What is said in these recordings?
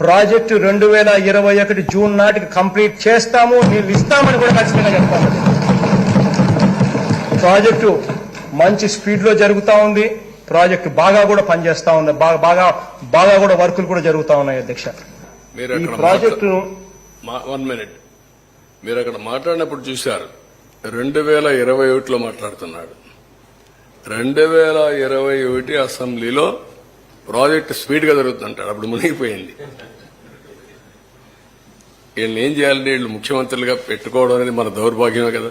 Project 2021 June నాటికి complete చేస్తాము, నీళ్ళు ఇస్తామని కూడా ఖచ్చితంగా చెప్తాము. ప్రాజెక్టు మంచి స్పీడ్ లో జరుగుతా ఉంది. ప్రాజెక్టు బాగా కూడా పనిచేస్తా ఉంది. బాగా కూడా వర్కులు కూడా జరుగుతా ఉన్నాయి. అధ్యక్ష, ఈ ప్రాజెక్టును 1 మినిట్ మీరు అక్కడ మాట్లాడినప్పుడు చూశారు. 2021లో మాట్లాడుతున్నాడు. 2021 అసెంబ్లీలో ప్రాజెక్టు స్పీడ్ గా జరుగుతుంటాడు. అప్పుడు మునిగిపోయింది. వీళ్ళని ఏం చేయాలంటే వీళ్ళు ముఖ్యమంత్రులుగా పెట్టుకోవడం అనేది మన దౌర్భాగ్యమే కదా.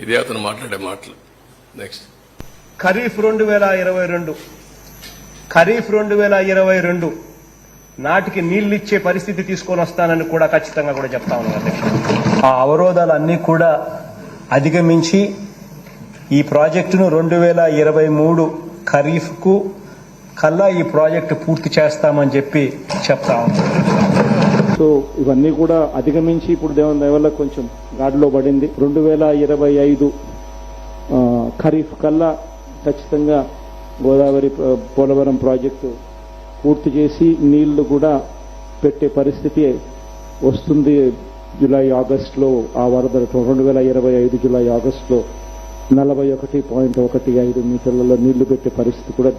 ఇదే అతను మాట్లాడే మాటలు. నెక్స్ట్ ఖరీఫ్ 2022 నాటికి నీళ్లు ఇచ్చే పరిస్థితి తీసుకొని వస్తానని కూడా ఖచ్చితంగా కూడా చెప్తా ఉన్నాను అధ్యక్ష. ఆ అవరోధాలన్నీ కూడా అధిగమించి ఈ ప్రాజెక్టును 2023 ఖరీఫ్ కు కల్లా ఈ ప్రాజెక్టు పూర్తి చేస్తామని చెప్పి చెప్తా ఉన్నాను. సో ఇవన్నీ కూడా అధిగమించి ఇప్పుడు దేవుని దయ వల్ల కొంచెం గాడిలో పడింది. 2025 ఖరీఫ్ కల్లా ఖచ్చితంగా గోదావరి పోలవరం ప్రాజెక్టు పూర్తి చేసి నీళ్లు కూడా పెట్టే పరిస్థితి వస్తుంది. జూలై ఆగస్టులో ఆ వరద 2025 జూలై ఆగస్టులో 41.15 మీటర్లలో నీళ్లు పెట్టే పరిస్థితి కూడా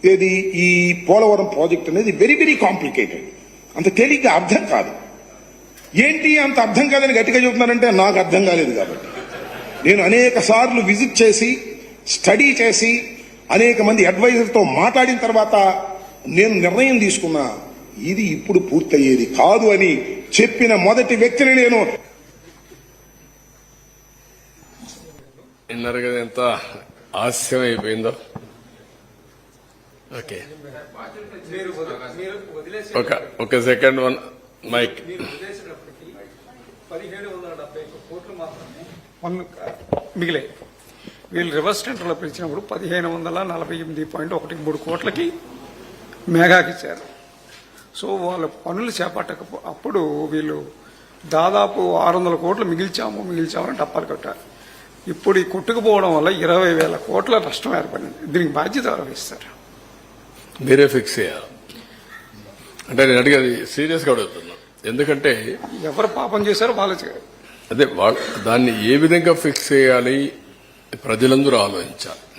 ఏది ఈ పోలవరం ప్రాజెక్ట్ అనేది వెరీ వెరీ కాంప్లికేటెడ్. అంత తేలిగ్గా అర్థం కాదు. ఏంటి అంత అర్థం కాదని గట్టిగా చెబుతున్నానంటే నాకు అర్థం కాలేదు కాబట్టి. నేను అనేక సార్లు విజిట్ చేసి స్టడీ చేసి అనేక మంది అడ్వైజర్తో మాట్లాడిన తర్వాత నేను నిర్ణయం తీసుకున్నా, ఇది ఇప్పుడు పూర్తయ్యేది కాదు అని చెప్పిన మొదటి వ్యక్తిని నేను. విన్నారు కదా ఎంత హాస్యం అయిపోయిందో. ఓకే, ఒక సెకండ్ వన్ మైక్. 1770 కోట్లు మాత్రమే మిగిలే. వీళ్ళు రివర్స్ టెండర్లో పిలిచినప్పుడు 1548.13 కోట్లకి మేఘాకి ఇచ్చారు. సో వాళ్ళ పనులు చేపట్టకపో వీళ్ళు దాదాపు 600 కోట్లు మిగిల్చామని టప్పాలు కట్టారు. ఇప్పుడు ఈ కొట్టుకుపోవడం వల్ల 20,000 కోట్ల నష్టం ఏర్పడింది. దీనికి బాధ్యత ఎవరు ఇస్తారు? మీరే ఫిక్స్ చేయాలి. అంటే నేను అడిగేది సీరియస్ గా అడుగుతున్నా. ఎందుకంటే ఎవరు పాపం చేశారో వాళ్ళు అదే దాన్ని ఏ విధంగా ఫిక్స్ చేయాలి ప్రజలందరూ ఆలోచించాలి.